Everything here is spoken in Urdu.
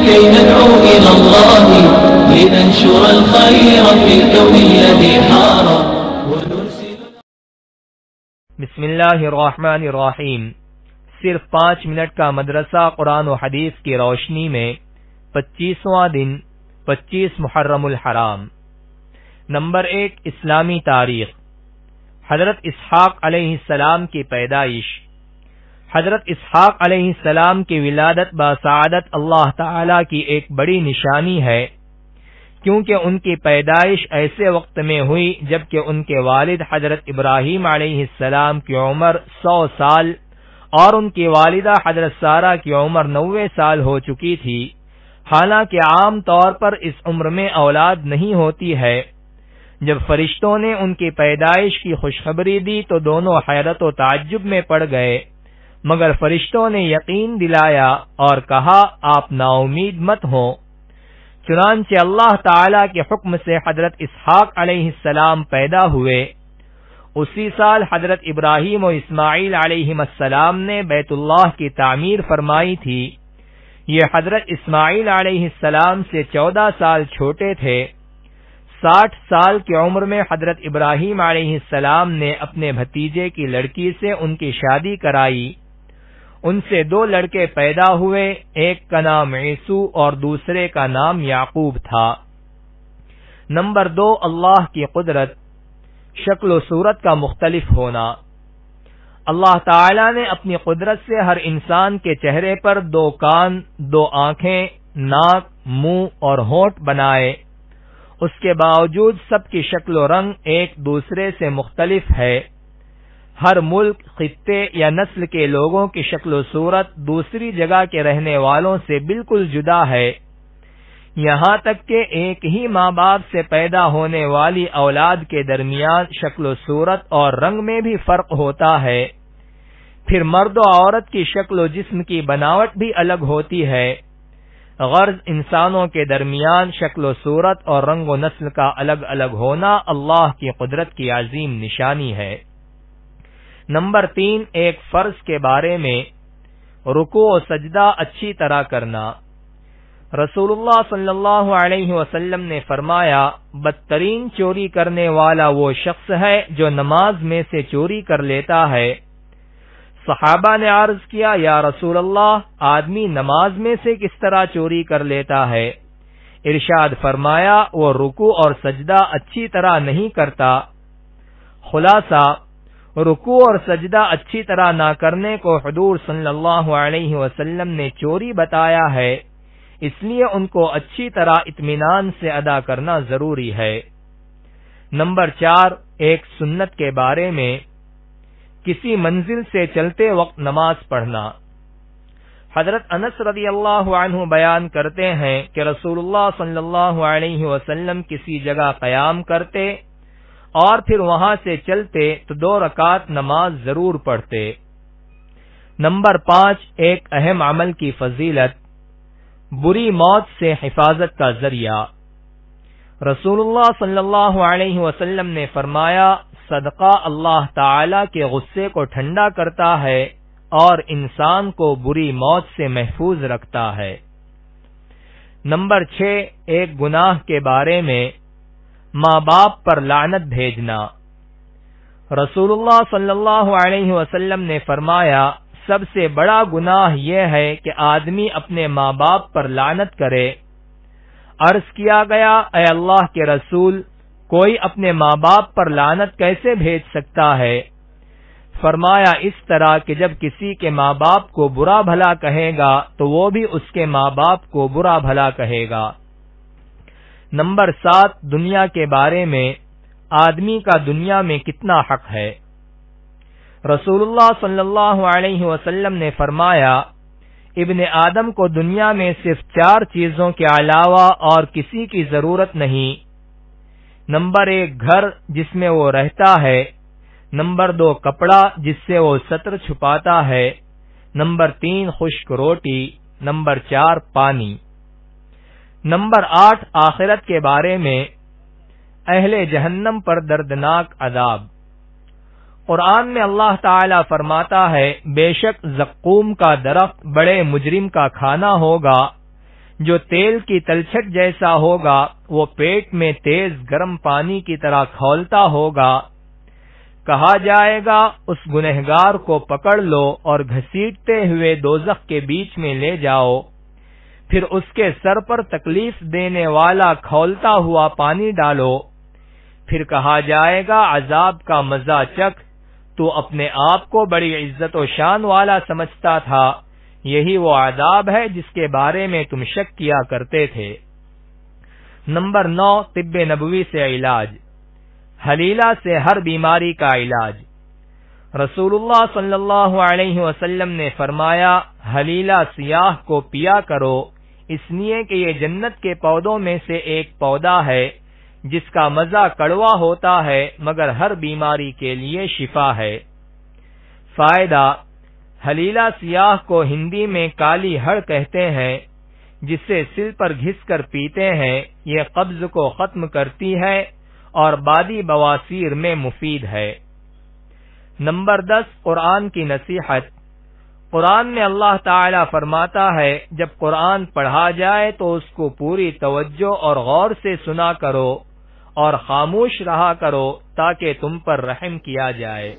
كي ندعو إلى الله لننشر الخير في الكون الذي حار ونرسل. بسم اللہ الرحمن الرحیم. صرف 5 منٹ کا مدرسہ قرآن و حدیث کی روشنی میں 25واں دن 25 محرم الحرام. نمبر 1 اسلامی تاریخ. حضرت اسحاق علیہ السلام کی پیدائش. حضرت اسحاق علیہ السلام کی ولادت بسعادت اللہ تعالی کی ایک بڑی نشانی ہے، کیونکہ ان کی پیدائش ایسے وقت میں ہوئی جبکہ ان کے والد حضرت ابراہیم علیہ السلام کی عمر 100 سال اور ان کی والدہ حضرت سارہ کی عمر 90 سال ہو چکی تھی. حالانکہ عام طور پر اس عمر میں اولاد نہیں ہوتی ہے. جب فرشتوں نے ان کی پیدائش کی خوشخبری دی تو دونوں حیرت و تعجب میں پڑ گئے، مگر فرشتوں نے یقین دلایا اور کہا آپ نا امید مت ہوں. چنانچہ اللہ تعالی کے حکم سے حضرت اسحاق علیہ السلام پیدا ہوئے. اسی سال حضرت ابراہیم و اسماعیل علیہ السلام نے بیت اللہ کی تعمیر فرمائی تھی. یہ حضرت اسماعیل علیہ السلام سے 14 سال چھوٹے تھے. 60 سال کی عمر میں حضرت ابراہیم علیہ السلام نے اپنے بھتیجے کی لڑکی سے ان کی شادی کرائی. ان سے 2 لڑکے پیدا ہوئے، ایک کا نام عیسو اور دوسرے کا نام یعقوب تھا. نمبر 2 اللہ کی قدرت. شکل و صورت کا مختلف ہونا. اللہ تعالی نے اپنی قدرت سے ہر انسان کے چہرے پر 2 کان، 2 آنکھیں، ناک، منہ اور ہونٹ بنائے. اس کے باوجود سب کی شکل و رنگ ایک دوسرے سے مختلف ہے. ہر ملک، خطے یا نسل کے لوگوں کی شکل و صورت دوسری جگہ کے رہنے والوں سے بالکل جدا ہے. یہاں تک کہ ایک ہی ماں باپ سے پیدا ہونے والی اولاد کے درمیان شکل و صورت اور رنگ میں بھی فرق ہوتا ہے. پھر مرد و عورت کی شکل و جسم کی بناوٹ بھی الگ ہوتی ہے. غرض انسانوں کے درمیان شکل و صورت اور رنگ و نسل کا الگ الگ ہونا اللہ کی قدرت کی عظیم نشانی ہے. نمبر 3 ایک فرض کے بارے میں. رکوع و سجدہ اچھی طرح کرنا. رسول اللہ صلی اللہ علیہ وسلم نے فرمایا بدترین چوری کرنے والا وہ شخص ہے جو نماز میں سے چوری کر لیتا ہے. صحابہ نے عرض کیا یا رسول اللہ آدمی نماز میں سے کس طرح چوری کر لیتا ہے؟ ارشاد فرمایا وہ رکوع اور سجدہ اچھی طرح نہیں کرتا. خلاصہ رکوع اور سجدہ اچھی طرح نہ کرنے کو حضور صلی اللہ علیہ وسلم نے چوری بتایا ہے، اس لیے ان کو اچھی طرح اطمینان سے ادا کرنا ضروری ہے. نمبر 4 ایک سنت کے بارے میں. کسی منزل سے چلتے وقت نماز پڑھنا. حضرت انس رضی اللہ عنہ بیان کرتے ہیں کہ رسول اللہ صلی اللہ علیہ وسلم کسی جگہ قیام کرتے اور پھر وہاں سے چلتے تو 2 رکعت نماز ضرور پڑھتے. نمبر 5 ایک اہم عمل کی فضیلت. بری موت سے حفاظت کا ذریعہ. رسول اللہ صلی اللہ علیہ وسلم نے فرمایا صدقہ اللہ تعالی کے غصے کو ٹھنڈا کرتا ہے اور انسان کو بری موت سے محفوظ رکھتا ہے. نمبر 6 ایک گناہ کے بارے میں. ماں باپ پر لعنت بھیجنا. رسول اللہ صلی اللہ علیہ وسلم نے فرمایا سب سے بڑا گناہ یہ ہے کہ آدمی اپنے ماں باپ پر لعنت کرے. عرض کیا گیا اے اللہ کے رسول کوئی اپنے ماں باپ پر لعنت کیسے بھیج سکتا ہے؟ فرمایا اس طرح کہ جب کسی کے ماں باپ کو برا بھلا کہے گا تو وہ بھی اس کے ماں باپ کو برا بھلا کہے گا. نمبر 7 دنیا کے بارے میں. آدمی کا دنیا میں کتنا حق ہے؟ رسول اللہ صلی اللہ علیہ وسلم نے فرمایا ابن آدم کو دنیا میں صرف 4 چیزوں کے علاوہ اور کسی کی ضرورت نہیں. نمبر 1 گھر جس میں وہ رہتا ہے. نمبر 2 کپڑا جس سے وہ ستر چھپاتا ہے. نمبر 3 خشک روٹی. نمبر 4 پانی. نمبر 8 آخرت کے بارے میں. اہل جہنم پر دردناک عذاب. قرآن میں اللہ تعالی فرماتا ہے بے شک زقوم کا درخت بڑے مجرم کا کھانا ہوگا. جو تیل کی تلچھٹ جیسا ہوگا وہ پیٹ میں تیز گرم پانی کی طرح کھولتا ہوگا۔ کہا جائے گا اس گنہگار کو پکڑ لو اور گھسیٹتے ہوئے دوزخ کے بیچ میں لے جاؤ، پھر اس کے سر پر تکلیف دینے والا کھولتا ہوا پانی ڈالو، پھر کہا جائے گا عذاب کا مزہ چکھ، تو اپنے آپ کو بڑی عزت و شان والا سمجھتا تھا، یہی وہ عذاب ہے جس کے بارے میں تم شک کیا کرتے تھے۔ نمبر 9، طب نبوی سے علاج۔ حلیلہ سے ہر بیماری کا علاج۔ رسول اللہ صلی اللہ علیہ وسلم نے فرمایا، حلیلہ سیاہ کو پیا کرو، اس لیے کہ یہ جنت کے پودوں میں سے ایک پودا ہے جس کا مزہ کڑوا ہوتا ہے مگر ہر بیماری کے لیے شفا ہے۔ فائدہ: حلیلہ سیاہ کو ہندی میں کالی ہڑ کہتے ہیں، جسے سل پر گھس کر پیتے ہیں، یہ قبض کو ختم کرتی ہے اور بادی بواسیر میں مفید ہے۔ نمبر 10، قرآن کی نصیحت۔ قرآن میں اللہ تعالی فرماتا ہے، جب قرآن پڑھا جائے تو اس کو پوری توجہ اور غور سے سنا کرو اور خاموش رہا کرو تاکہ تم پر رحم کیا جائے۔